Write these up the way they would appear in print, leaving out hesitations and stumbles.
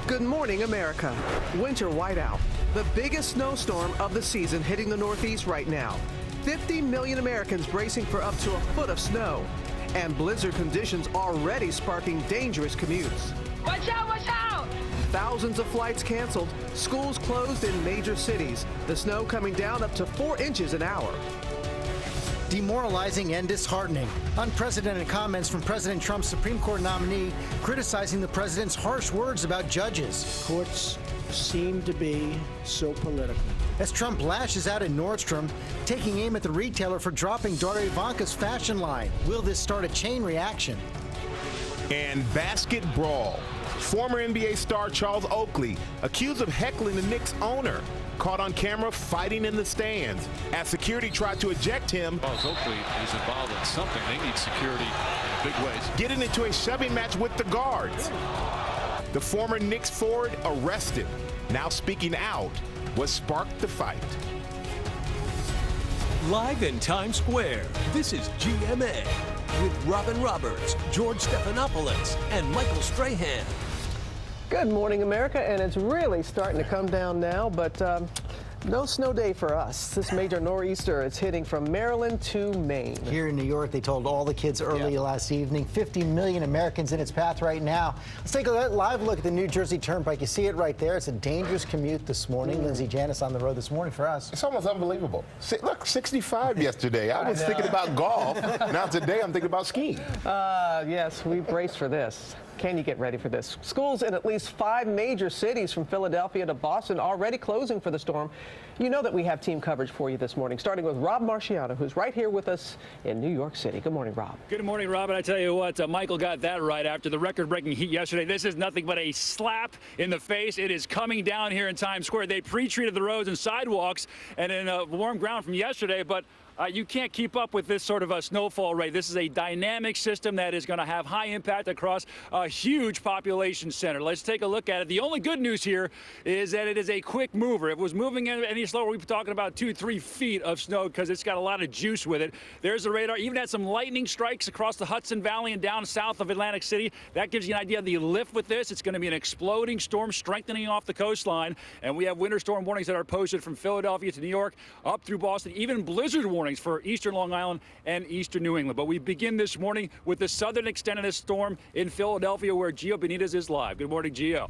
Good morning, America. Winter whiteout, the biggest snowstorm of the season hitting the Northeast right now. 50 million Americans bracing for up to a foot of snow. And blizzard conditions already sparking dangerous commutes. Watch out, watch out! Thousands of flights canceled, schools closed in major cities. The snow coming down up to 4 inches an hour. Demoralizing and disheartening. Unprecedented comments from President Trump's Supreme Court nominee criticizing the president's harsh words about judges. Courts seem to be so political. As Trump lashes out at Nordstrom, taking aim at the retailer for dropping daughter Ivanka's fashion line. Will this start a chain reaction? And basket brawl. Former NBA star Charles Oakley accused of heckling the Knicks owner, caught on camera fighting in the stands as security tried to eject him. Charles Oakley is involved in something. They need security in big ways. Getting into a shoving match with the guards. The former Knicks forward arrested. Now speaking out what sparked the fight. Live in Times Square, this is GMA with Robin Roberts, George Stephanopoulos, and Michael Strahan. Good morning, America, and it's really starting to come down now, but no snow day for us. This major nor'easter is hitting from Maryland to Maine. Here in New York, they told all the kids early last evening, 50 million Americans in its path right now. Let's take a live look at the New Jersey Turnpike. You see it right there. It's a dangerous commute this morning. Lindsay Janice on the road this morning for us. It's almost unbelievable. Look, 65 yesterday. I was thinking about golf. Now today I'm thinking about skiing. Yes, we braced for this. Can you get ready for this? Schools in at least 5 major cities from Philadelphia to Boston already closing for the storm. You know that we have team coverage for you this morning, starting with Rob Marciano, who's right here with us in New York City. Good morning, Rob. Good morning, Rob. And I tell you what, Michael got that right after the record-breaking heat yesterday. This is nothing but a slap in the face. It is coming down here in Times Square. They pre-treated the roads and sidewalks and in warm ground from yesterday, but you can't keep up with this sort of a snowfall rate. This is a dynamic system that is going to have high impact across a huge population center. Let's take a look at it. The only good news here is that it is a quick mover. If it was moving any slower, we'd be talking about 2-3 feet of snow because it's got a lot of juice with it. There's the radar. Even had some lightning strikes across the Hudson Valley and down south of Atlantic City. That gives you an idea of the lift with this. It's going to be an exploding storm strengthening off the coastline. And we have winter storm warnings that are posted from Philadelphia to New York up through Boston, even blizzard warnings for eastern Long Island and eastern New England. But we begin this morning with the southern extent of this storm in Philadelphia, where Gio Benitez is live. Good morning, Gio.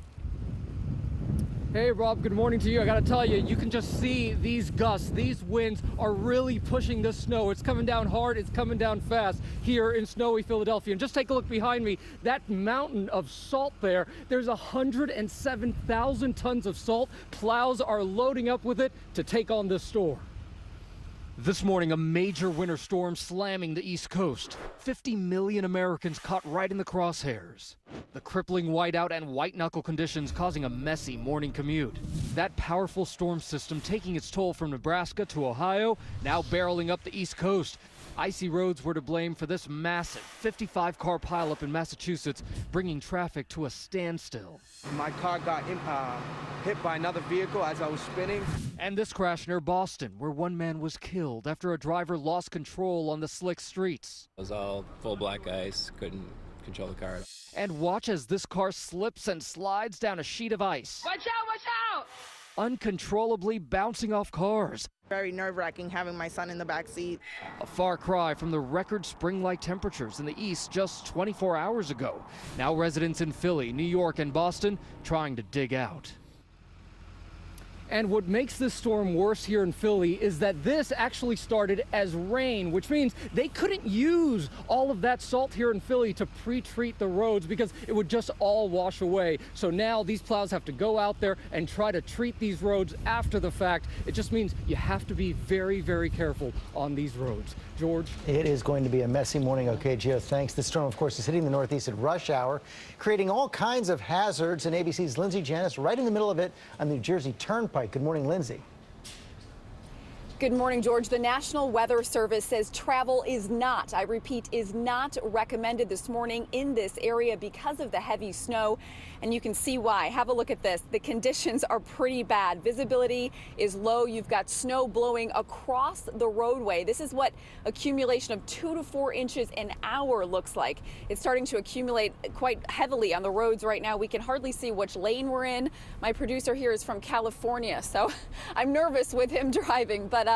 Hey, Rob, good morning to you. I got to tell you, you can just see these gusts, these winds are really pushing this snow. It's coming down hard, it's coming down fast here in snowy Philadelphia. And just take a look behind me, that mountain of salt there, there's 107,000 tons of salt. Plows are loading up with it to take on this storm. This morning, a major winter storm slamming the East Coast. 50 million Americans caught right in the crosshairs. The crippling whiteout and white-knuckle conditions causing a messy morning commute. That powerful storm system taking its toll from Nebraska to Ohio, now barreling up the East Coast. Icy roads were to blame for this massive 55-car pileup in Massachusetts, bringing traffic to a standstill. My car got hit by another vehicle as I was spinning. And this crash near Boston, where one man was killed after a driver lost control on the slick streets. It was all full black ice, couldn't control the car. And watch as this car slips and slides down a sheet of ice. Watch out, watch out! Uncontrollably bouncing off cars. Very nerve-wracking having my son in the back seat. A far cry from the record spring-like temperatures in the east just 24 hours ago. Now residents in Philly, New York, and Boston trying to dig out. And what makes this storm worse here in Philly is that this actually started as rain, which means they couldn't use all of that salt here in Philly to pre-treat the roads because it would just all wash away. So now these plows have to go out there and try to treat these roads after the fact. It just means you have to be very, very careful on these roads. George? It is going to be a messy morning. Okay, Gio, thanks. The storm, of course, is hitting the Northeast at rush hour, creating all kinds of hazards. And ABC's Lindsay Janice right in the middle of it on the New Jersey Turnpike. Good morning, Lindsay. Good morning, George. The National Weather Service says travel is not, I repeat, is not recommended this morning in this area because of the heavy snow. And you can see why. Have a look at this. The conditions are pretty bad. Visibility is low. You've got snow blowing across the roadway. This is what accumulation of 2 to 4 inches an hour looks like. It's starting to accumulate quite heavily on the roads right now. We can hardly see which lane we're in. My producer here is from California, so I'm nervous with him driving, but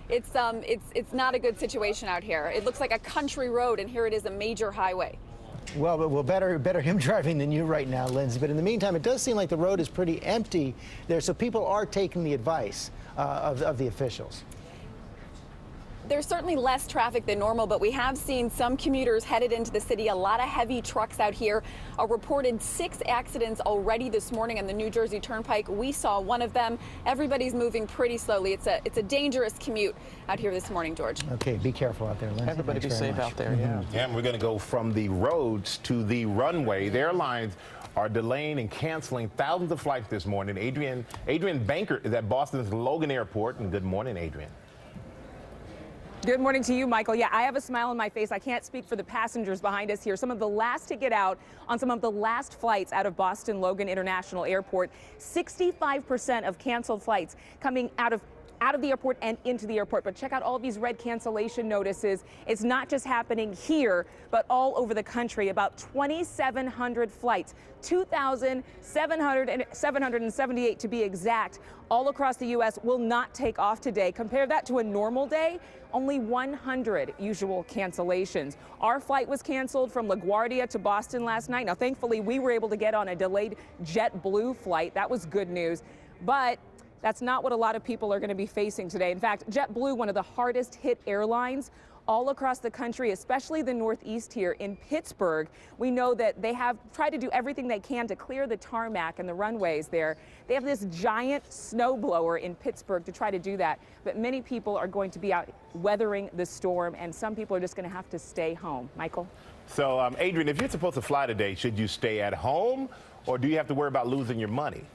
it's not a good situation out here. It looks like a country road, and here it is, a major highway. Well, better him driving than you right now, Lindsay. But in the meantime, it does seem like the road is pretty empty there, so people are taking the advice of the officials. There's certainly less traffic than normal, but we have seen some commuters headed into the city. A lot of heavy trucks out here. A reported 6 accidents already this morning on the New Jersey Turnpike. We saw one of them. Everybody's moving pretty slowly. It's a dangerous commute out here this morning, George. Okay, be careful out there, Lindsay. Everybody be safe out there, yeah. And we're going to go from the roads to the runway. The airlines are delaying and canceling thousands of flights this morning. Adrian Banker is at Boston's Logan Airport. And good morning, Adrian. Good morning to you, Michael. Yeah, I have a smile on my face. I can't speak for the passengers behind us here. Some of the last to get out on some of the last flights out of Boston Logan International Airport. 65% of canceled flights coming out of the airport and into the airport. But check out all these red cancellation notices. It's not just happening here, but all over the country. About 2,700 flights, 2,778 to be exact, all across the U.S. will not take off today. Compare that to a normal day, only 100 usual cancellations. Our flight was canceled from LaGuardia to Boston last night. Now, thankfully, we were able to get on a delayed JetBlue flight. That was good news. But that's not what a lot of people are going to be facing today. In fact, JetBlue, one of the hardest hit airlines all across the country, especially the Northeast here in Pittsburgh. We know that they have tried to do everything they can to clear the tarmac and the runways there. They have this giant snowblower in Pittsburgh to try to do that. But many people are going to be out weathering the storm, and some people are just going to have to stay home. Michael? So, Adrian, if you're supposed to fly today, should you stay at home, or do you have to worry about losing your money?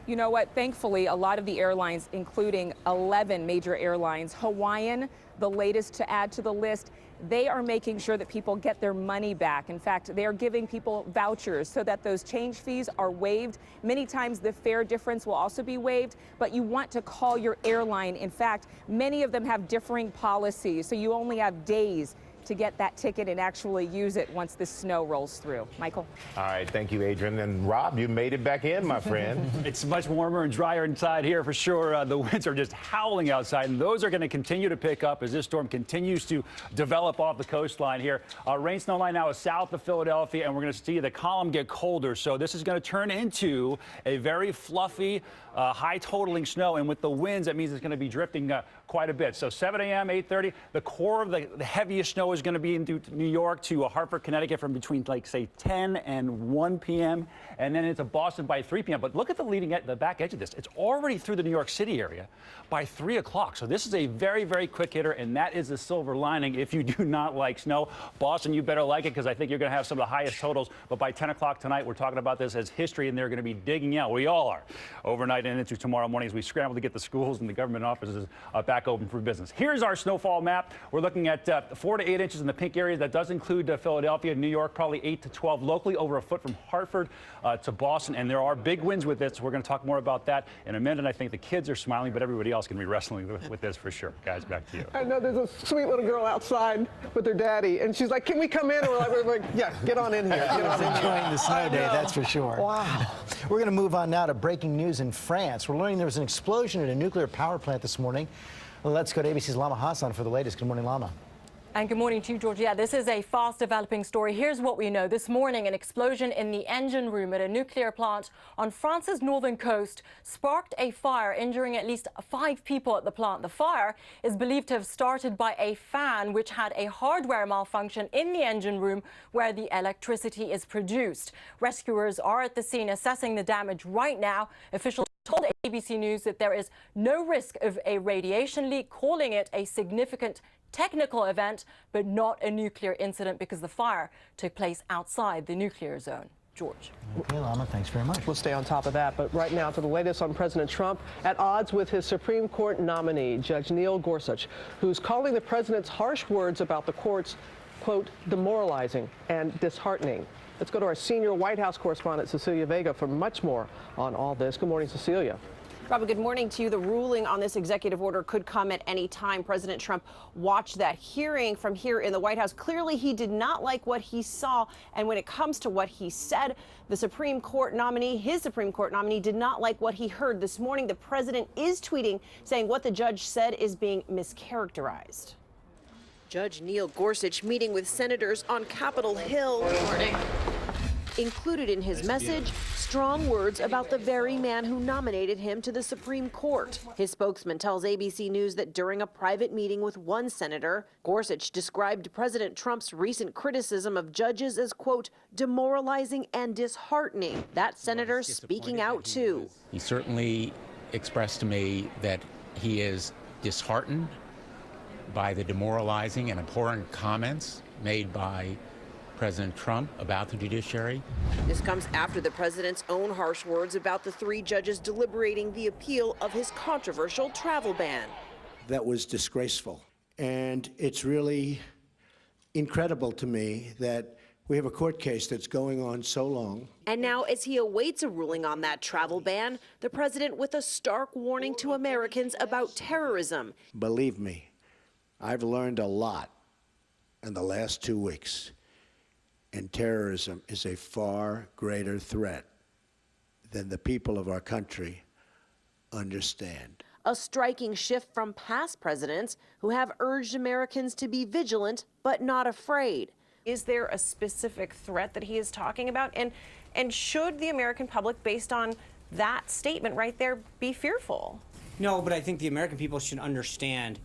You know what? Thankfully, a lot of the airlines, including 11 major airlines, Hawaiian, the latest to add to the list, they are making sure that people get their money back. In fact, they are giving people vouchers so that those change fees are waived. Many times the fare difference will also be waived, but you want to call your airline. In fact, many of them have differing policies, so you only have days to get that ticket and actually use it once the snow rolls through. Michael? All right, thank you, Adrian. And Rob, you made it back in, my friend. It's much warmer and drier inside here for sure. The winds are just howling outside, and those are going to continue to pick up as this storm continues to develop off the coastline here. Rain snow line now is south of Philadelphia, and we're going to see the column get colder. So this is going to turn into a very fluffy, high totaling snow, and with the winds, that means it's going to be drifting quite a bit. So 7 a.m., 8:30, the core of the heaviest snow is going to be into New York to Hartford, Connecticut from between, like, say, 10 and 1 p.m. and then into Boston by 3 p.m. But look at the back edge of this. It's already through the New York City area by 3 o'clock. So this is a very, very quick hitter, and that is the silver lining if you do not like snow. Boston, you better like it, because I think you're going to have some of the highest totals. But by 10 o'clock tonight, we're talking about this as history, and they're going to be digging out. We all are. Overnight and into tomorrow morning as we scramble to get the schools and the government offices back open for business. Here's our snowfall map. We're looking at 4 to 8 inches in the pink areas. That does include Philadelphia, New York, probably 8 to 12 locally, over a foot from Hartford to Boston. And there are big winds with this. We're going to talk more about that in a minute. I think the kids are smiling, but everybody else can be wrestling with this for sure. Guys, back to you. I know there's a sweet little girl outside with her daddy, and she's like, "Can we come in?" We're like, "Yeah, get on in here." Get on in Enjoying the snow day, that's for sure. Wow. We're going to move on now to breaking news in France. We're learning there was an explosion at a nuclear power plant this morning. Well, let's go to ABC's Lama Hassan for the latest. Good morning, Lama. And good morning to you, George. Yeah, this is a fast developing story. Here's what we know. This morning, an explosion in the engine room at a nuclear plant on France's northern coast sparked a fire, injuring at least 5 people at the plant. The fire is believed to have started by a fan which had a hardware malfunction in the engine room where the electricity is produced. Rescuers are at the scene assessing the damage right now. Officials told ABC News that there is no risk of a radiation leak, calling it a significant technical event, but not a nuclear incident because the fire took place outside the nuclear zone. George. Okay, Lama, thanks very much. We'll stay on top of that. But right now to the latest on President Trump, at odds with his Supreme Court nominee, Judge Neil Gorsuch, who's calling the president's harsh words about the court's, quote, demoralizing and disheartening. Let's go to our senior White House correspondent, Cecilia Vega, for much more on all this. Good morning, Cecilia. Robin, good morning to you. The ruling on this executive order could come at any time. President Trump watched that hearing from here in the White House. Clearly, he did not like what he saw. And when it comes to what he said, the Supreme Court nominee, his Supreme Court nominee, did not like what he heard. This morning, the president is tweeting saying what the judge said is being mischaracterized. Judge Neil Gorsuch meeting with senators on Capitol Hill. Good morning. Included in his message, strong words about the very man who nominated him to the Supreme Court. His spokesman tells ABC News that during a private meeting with one senator, Gorsuch described President Trump's recent criticism of judges as, quote, demoralizing and disheartening. That senator speaking out, too. He certainly expressed to me that he is disheartened by the demoralizing and abhorrent comments made by President Trump about the judiciary. This comes after the president's own harsh words about the three judges deliberating the appeal of his controversial travel ban. That was disgraceful. And it's really incredible to me that we have a court case that's going on so long. And now, as he awaits a ruling on that travel ban, the president with a stark warning to Americans about terrorism. Believe me, I've learned a lot in the last 2 weeks. And terrorism is a far greater threat than the people of our country understand. A striking shift from past presidents who have urged Americans to be vigilant but not afraid. Is there a specific threat that he is talking about? And should the American public, based on that statement right there, be fearful? No, but I think the American people should understand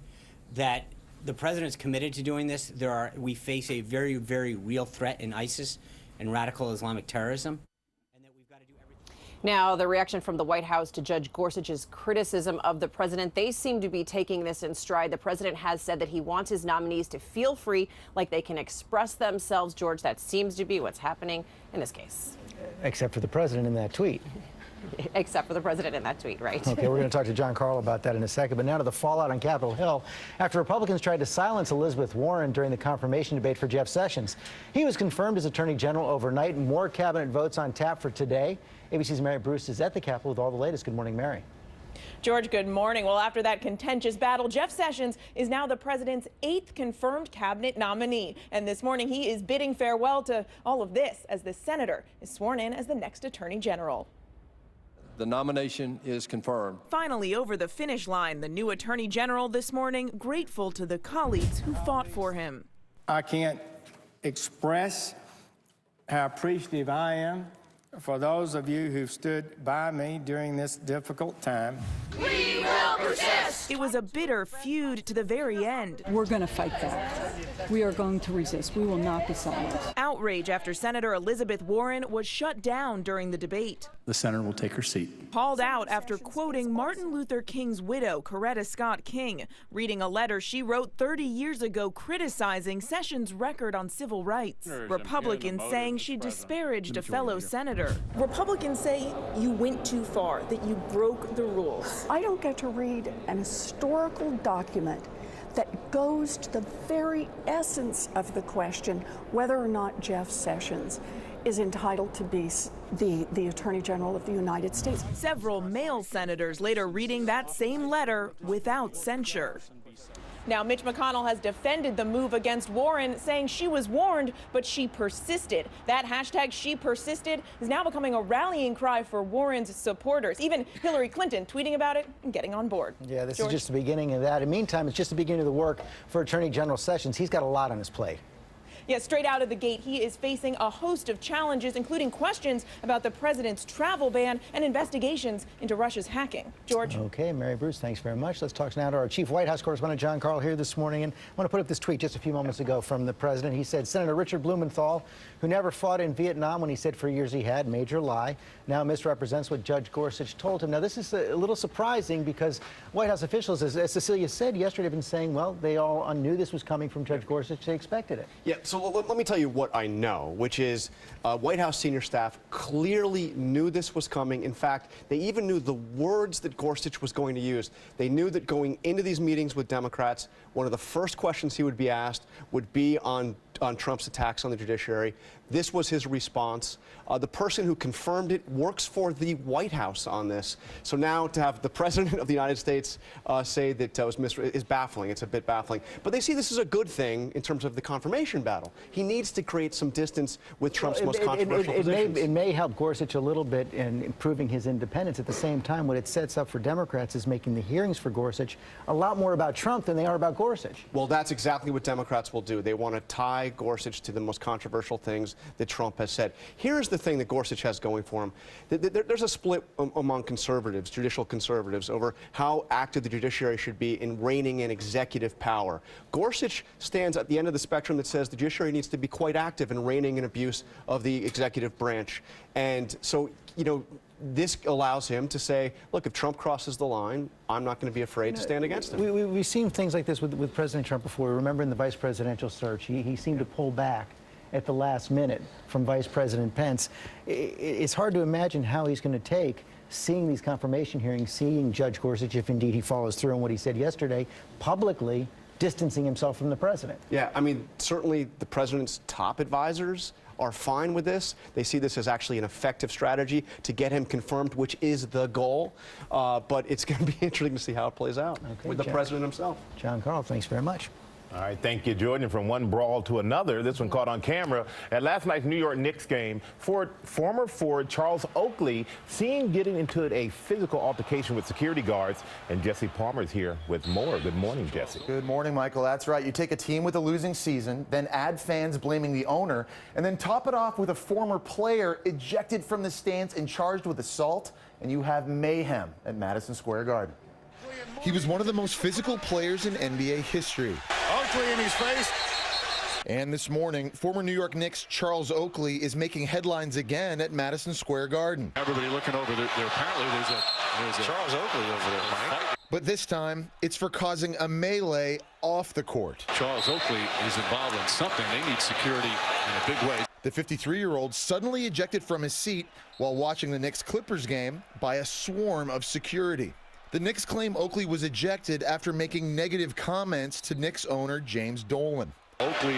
that the president's committed to doing this. We face a very, very real threat in ISIS and radical Islamic terrorism. Now, the reaction from the White House to Judge Gorsuch's criticism of the president, they seem to be taking this in stride. The president has said that he wants his nominees to feel free, like they can express themselves. George, that seems to be what's happening in this case. Except for the president in that tweet. Except for the president in that tweet, right? Okay, we're going to talk to John Carl about that in a second. But now to the fallout on Capitol Hill after Republicans tried to silence Elizabeth Warren during the confirmation debate for Jeff Sessions. He was confirmed as Attorney General overnight. More cabinet votes on tap for today. ABC's Mary Bruce is at the Capitol with all the latest. Good morning, Mary. George, good morning. Well, after that contentious battle, Jeff Sessions is now the president's 8th confirmed cabinet nominee. And this morning, he is bidding farewell to all of this as the senator is sworn in as the next Attorney General. The nomination is confirmed. Finally over the finish line, the new Attorney General this morning grateful to the colleagues who fought for him. I can't express how appreciative I am for those of you who've stood by me during this difficult time. We will persist. It was a bitter feud to the very end. We're going to fight that. We are going to resist. We will not be silent. Outrage after Senator Elizabeth Warren was shut down during the debate. The senator will take her seat. Called out after quoting Martin Luther King's widow, Coretta Scott King, reading a letter she wrote 30 years ago criticizing Sessions' record on civil rights. Republicans saying she disparaged a fellow senator. Republicans say you went too far, that you broke the rules. I don't get to read an historical document that goes to the very essence of the question whether or not Jeff Sessions is entitled to be the Attorney General of the United States. Several male senators later reading that same letter without censure. Now, Mitch McConnell has defended the move against Warren, saying she was warned, but she persisted. That hashtag "she persisted" is now becoming a rallying cry for Warren's supporters. Even Hillary Clinton tweeting about it and getting on board. Yeah, this George? is just the beginning of that. In the meantime, it's just the beginning of the work for Attorney General Sessions. He's got a lot on his plate. Yeah, straight out of the gate, he is facing a host of challenges, including questions about the president's travel ban and investigations into Russia's hacking. George? Okay, Mary Bruce, thanks very much. Let's talk now to our chief White House correspondent, John Carl, here this morning. And I want to put up this tweet just a few moments ago from the president. He said, Senator Richard Blumenthal, who never fought in Vietnam when he said for years he had, major lie, now misrepresents what Judge Gorsuch told him. Now, this is a little surprising because White House officials, as Cecilia said yesterday, have been saying, well, they all knew this was coming from Judge Gorsuch. They expected it. Yeah, so So let me tell you what I know, which is White House senior staff clearly knew this was coming. In fact, they even knew the words that Gorsuch was going to use. They knew that going into these meetings with Democrats, one of the first questions he would be asked would be on Trump's attacks on the judiciary. This was his response. The person who confirmed it works for the White House on this. So now to have the President of the United States say that is baffling. It's a bit baffling. But they see this as a good thing in terms of the confirmation battle. He needs to create some distance with Trump's most controversial positions. It may help Gorsuch a little bit in improving his independence. At the same time, what it sets up for Democrats is making the hearings for Gorsuch a lot more about Trump than they are about Gorsuch. Well, that's exactly what Democrats will do. They want to tie Gorsuch to the most controversial things that Trump has said. Here's the thing that Gorsuch has going for him. There's a split among conservatives, judicial conservatives, over how active the judiciary should be in reining in executive power. Gorsuch stands at the end of the spectrum that says the judiciary needs to be quite active in reining in abuse of the executive branch. And so, you know, this allows him to say, look, if Trump crosses the line, I'm not going to be afraid to stand against him. We've seen things like this with President Trump before. Remember in the vice presidential search, he seemed to pull back at the last minute from Vice President Pence. It's hard to imagine how he's going to take seeing these confirmation hearings, seeing Judge Gorsuch, if indeed he follows through on what he said yesterday, publicly distancing himself from the president. Yeah, I mean, certainly the president's top advisors are fine with this. They see this as actually an effective strategy to get him confirmed, which is the goal. But it's going to be interesting to see how it plays out with the president himself. John Carl, thanks very much. All right, thank you, Jordan. From one brawl to another, this one caught on camera at last night's New York Knicks game. Former forward Charles Oakley seen getting into a physical altercation with security guards, and Jesse Palmer's here with more. Good morning, Jesse. Good morning, Michael. That's right. You take a team with a losing season, then add fans blaming the owner, and then top it off with a former player ejected from the stands and charged with assault, and you have mayhem at Madison Square Garden. He was one of the most physical players in NBA history. Oakley in his face. And this morning, former New York Knicks Charles Oakley is making headlines again at Madison Square Garden. Everybody looking over there. Apparently there's a Charles Oakley over there, Mike. But this time, it's for causing a melee off the court. Charles Oakley is involved in something. They need security in a big way. The 53-year-old suddenly ejected from his seat while watching the Knicks-Clippers game by a swarm of security. The Knicks claim Oakley was ejected after making negative comments to Knicks owner James Dolan. Oakley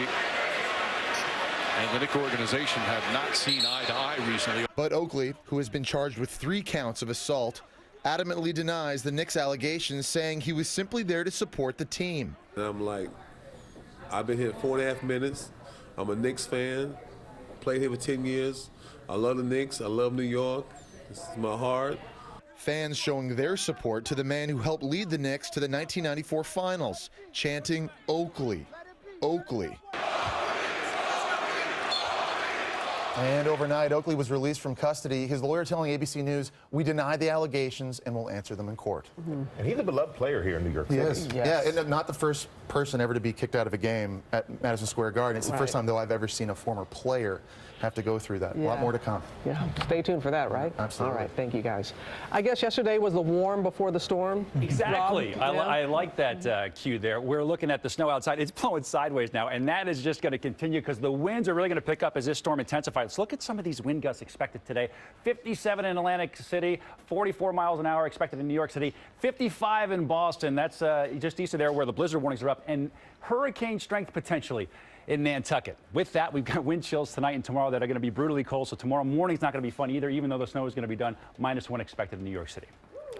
and the Knicks organization have not seen eye to eye recently. But Oakley, who has been charged with 3 counts of assault, adamantly denies the Knicks allegations, saying he was simply there to support the team. And I'm like, I've been here 4.5 minutes. I'm a Knicks fan. Played here for 10 years. I love the Knicks. I love New York. This is my heart. Fans showing their support to the man who helped lead the Knicks to the 1994 finals, chanting Oakley, Oakley. And overnight, Oakley was released from custody. His lawyer telling ABC News, we deny the allegations and will answer them in court. And he's a beloved player here in New York City. He is. Yes. Yeah, and not the first person ever to be kicked out of a game at Madison Square Garden. It's the first time, though, I've ever seen a former player have to go through that. A lot more to come. Yeah, stay tuned for that, right? Absolutely. All right, thank you, guys. I guess yesterday was the warm before the storm. Exactly. Rob, I like that cue there. We're looking at the snow outside. It's blowing sideways now, and that is just going to continue because the winds are really going to pick up as this storm intensifies. Let's look at some of these wind gusts expected today. 57 in Atlantic City, 44 miles an hour expected in New York City, 55 in Boston. That's just east of there where the blizzard warnings are up, and hurricane strength potentially in Nantucket. With that, we've got wind chills tonight and tomorrow that are going to be brutally cold, so tomorrow morning's not going to be fun either, even though the snow is going to be done. -1 expected in New York City.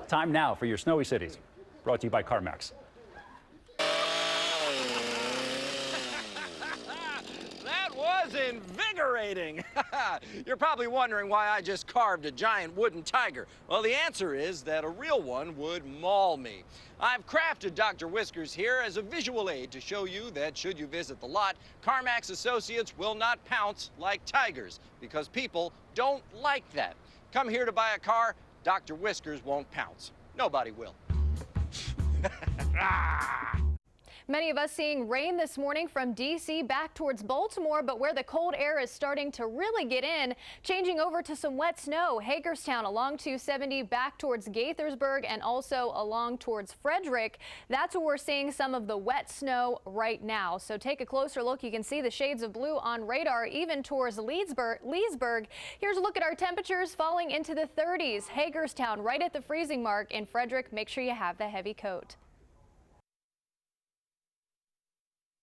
Time now for your snowy cities. Brought to you by CarMax. That was invigorating. You're probably wondering why I just carved a giant wooden tiger. Well, the answer is that a real one would maul me. I've crafted Dr. Whiskers here as a visual aid to show you that should you visit the lot, CarMax associates will not pounce like tigers because people don't like that. Come here to buy a car, Dr. Whiskers won't pounce. Nobody will. Many of us seeing rain this morning from D.C. back towards Baltimore, but where the cold air is starting to really get in, changing over to some wet snow. Hagerstown along 270 back towards Gaithersburg and also along towards Frederick. That's where we're seeing some of the wet snow right now. So take a closer look. You can see the shades of blue on radar even towards Leesburg. Here's a look at our temperatures falling into the 30s. Hagerstown right at the freezing mark. In Frederick, make sure you have the heavy coat.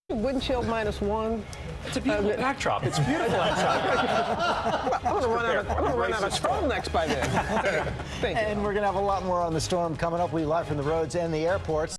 Wind chill -1. It's a beautiful backdrop. It's beautiful outside. I'm going to run out of turtlenecks by then. Thank you. And we're going to have a lot more on the storm coming up. We live from the roads and the airports.